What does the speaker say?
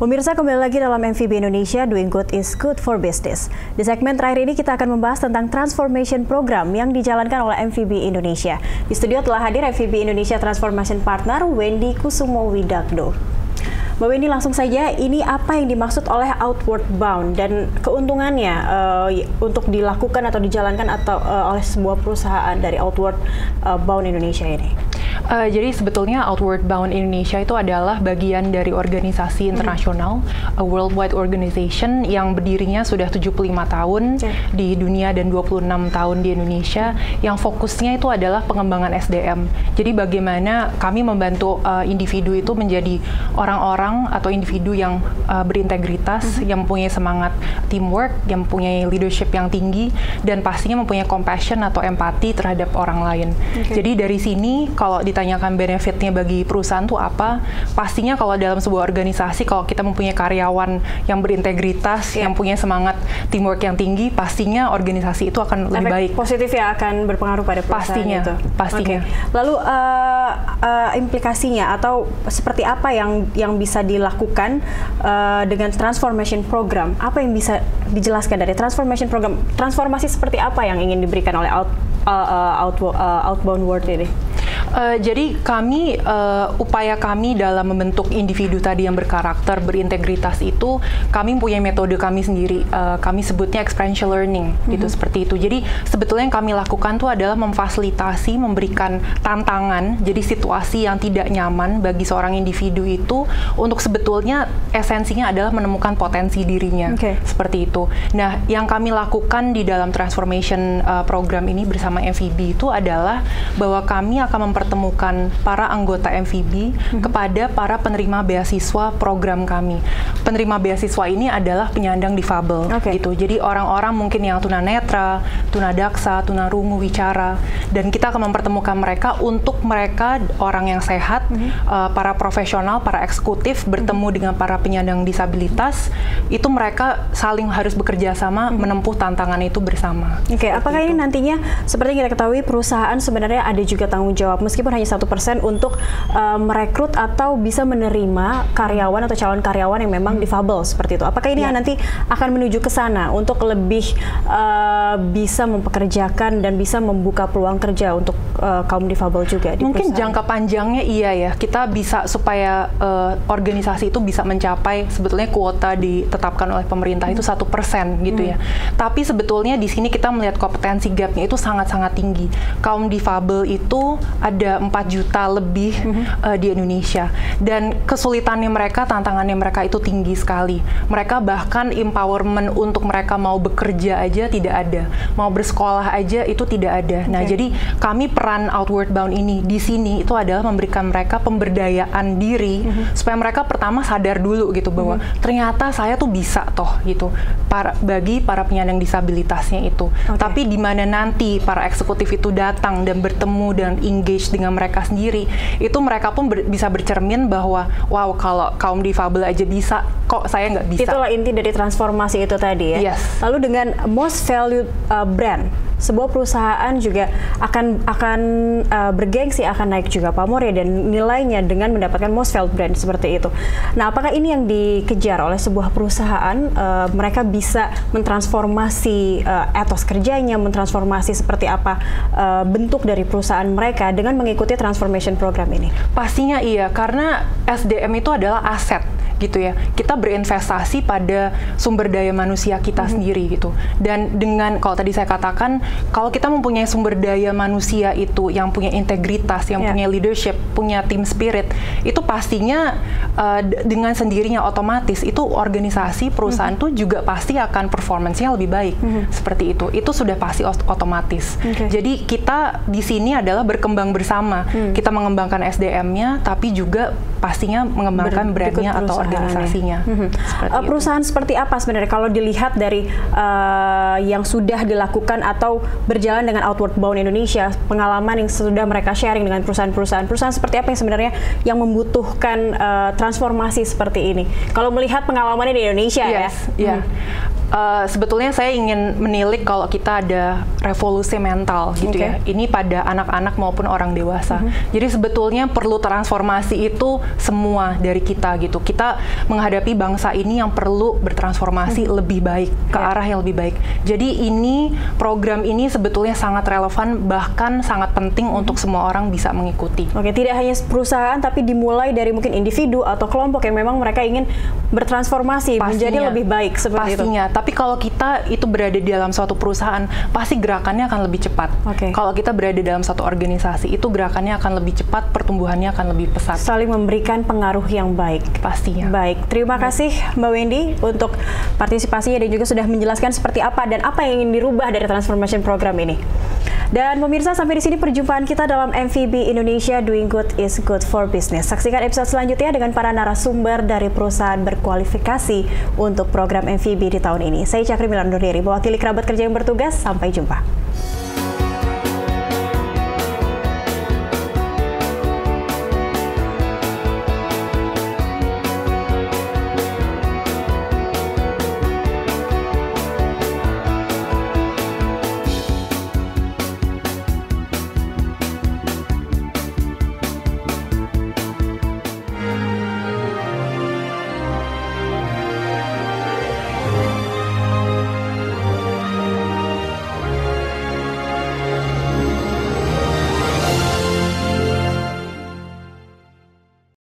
Pemirsa, kembali lagi dalam MVB Indonesia, Doing Good is Good for Business. Di segmen terakhir ini kita akan membahas tentang transformation program yang dijalankan oleh MVB Indonesia. Di studio telah hadir MVB Indonesia Transformation Partner Wendy Kusumo Widakdo. Mbak Wendy, langsung saja, ini apa yang dimaksud oleh Outward Bound dan keuntungannya untuk dilakukan atau dijalankan oleh sebuah perusahaan dari Outward Bound Indonesia ini? Jadi sebetulnya Outward Bound Indonesia itu adalah bagian dari organisasi internasional, a worldwide organization yang berdirinya sudah 75 tahun di dunia dan 26 tahun di Indonesia, yang fokusnya itu adalah pengembangan SDM. Jadi bagaimana kami membantu individu itu menjadi orang-orang atau individu yang berintegritas, yang mempunyai semangat teamwork, yang mempunyai leadership yang tinggi, dan pastinya mempunyai compassion atau empati terhadap orang lain. Jadi dari sini kalau ditanyakan benefitnya bagi perusahaan itu apa, pastinya kalau dalam sebuah organisasi, kalau kita mempunyai karyawan yang berintegritas, yang punya semangat teamwork yang tinggi, pastinya organisasi itu akan lebih baik. Positif ya, akan berpengaruh pada perusahaan itu. Pastinya. Lalu implikasinya atau seperti apa yang bisa dilakukan dengan transformation program? Apa yang bisa dijelaskan dari transformation program? Transformasi seperti apa yang ingin diberikan oleh Outbound World ini? Jadi upaya kami dalam membentuk individu tadi yang berkarakter, berintegritas itu, kami punya metode kami sendiri. Kami sebutnya experiential learning, gitu, seperti itu. Jadi sebetulnya yang kami lakukan tuh adalah memfasilitasi, memberikan tantangan, jadi situasi yang tidak nyaman bagi seorang individu itu untuk sebetulnya esensinya adalah menemukan potensi dirinya, seperti itu. Nah, yang kami lakukan di dalam transformation program ini bersama MVB itu adalah bahwa kami akan mempertemukan para anggota MVB kepada para penerima beasiswa program kami. Penerima beasiswa ini adalah penyandang difabel, gitu. Jadi orang-orang mungkin yang tunanetra, tunadaksa, tunarungu, wicara, dan kita akan mempertemukan mereka untuk mereka orang yang sehat, para profesional, para eksekutif bertemu dengan para penyandang disabilitas, itu mereka saling harus bekerja sama menempuh tantangan itu bersama. Apakah ini nantinya seperti yang kita ketahui perusahaan sebenarnya ada juga tanggung jawab meskipun hanya 1% untuk merekrut atau bisa menerima karyawan atau calon karyawan yang memang difabel seperti itu. Apakah ini nanti akan menuju ke sana untuk lebih bisa mempekerjakan dan bisa membuka peluang kerja untuk kaum difabel juga di mungkin perusahaan? Jangka panjangnya iya ya, kita bisa supaya organisasi itu bisa mencapai sebetulnya kuota ditetapkan oleh pemerintah itu 1% gitu ya. Tapi sebetulnya di sini kita melihat kompetensi gapnya itu sangat-sangat tinggi. Kaum difabel itu ada 4 juta lebih di Indonesia, dan kesulitannya mereka, tantangannya mereka itu tinggi sekali. Mereka bahkan empowerment untuk mereka mau bekerja aja tidak ada, mau bersekolah aja itu tidak ada. Nah, jadi kami peran Outward Bound ini di sini itu adalah memberikan mereka pemberdayaan diri supaya mereka pertama sadar dulu gitu bahwa ternyata saya tuh bisa toh gitu bagi para penyandang disabilitasnya itu. Tapi di mana nanti para eksekutif itu datang dan bertemu dan engage dengan mereka sendiri, itu mereka pun bisa bercermin bahwa wow, kalau kaum difabel aja bisa, kok saya nggak bisa. Itulah inti dari transformasi itu tadi ya. Lalu dengan most valued brand, sebuah perusahaan juga akan bergengsi, akan naik juga pamornya dan nilainya dengan mendapatkan most valued brand seperti itu. Nah, apakah ini yang dikejar oleh sebuah perusahaan? Mereka bisa mentransformasi etos kerjanya, mentransformasi seperti apa bentuk dari perusahaan mereka dengan mengikuti transformation program ini? Pastinya iya, karena SDM itu adalah aset gitu ya. Kita berinvestasi pada sumber daya manusia kita sendiri gitu. Dan dengan, kalau tadi saya katakan, kalau kita mempunyai sumber daya manusia itu yang punya integritas, yang punya leadership, punya team spirit, itu pastinya dengan sendirinya otomatis itu organisasi perusahaan tuh juga pasti akan performance-nya lebih baik. Seperti itu. Itu sudah pasti otomatis. Jadi kita di sini adalah berkembang bersama. Kita mengembangkan SDM-nya, tapi juga pastinya mengembangkan brand-nya atau organisasinya. Perusahaan seperti apa sebenarnya kalau dilihat dari yang sudah dilakukan atau berjalan dengan Outward Bound Indonesia, pengalaman yang sudah mereka sharing dengan perusahaan-perusahaan seperti apa yang sebenarnya yang membutuhkan transformasi seperti ini? Kalau melihat pengalamannya di Indonesia Sebetulnya saya ingin menilik kalau kita ada revolusi mental gitu ya. Ini pada anak-anak maupun orang dewasa. Jadi sebetulnya perlu transformasi itu semua dari kita gitu. Kita menghadapi bangsa ini yang perlu bertransformasi lebih baik, ke arah yang lebih baik. Jadi ini, program ini sebetulnya sangat relevan, bahkan sangat penting untuk semua orang bisa mengikuti. Oke, tidak hanya perusahaan, tapi dimulai dari mungkin individu atau kelompok yang memang mereka ingin bertransformasi menjadi lebih baik seperti pastinya. itu. Tapi kalau kita itu berada di dalam suatu perusahaan, pasti gerakannya akan lebih cepat. Kalau kita berada dalam satu organisasi, itu gerakannya akan lebih cepat, pertumbuhannya akan lebih pesat. Saling memberikan pengaruh yang baik. Pastinya. Baik, terima kasih Mbak Wendy untuk partisipasinya dan juga sudah menjelaskan seperti apa dan apa yang ingin dirubah dari transformation program ini. Dan pemirsa, sampai di sini perjumpaan kita dalam MVB Indonesia Doing Good is Good for Business. Saksikan episode selanjutnya dengan para narasumber dari perusahaan berkualifikasi untuk program MVB di tahun ini. Saya Cakri Milan undur diri, mewakili kerabat kerja yang bertugas. Sampai jumpa.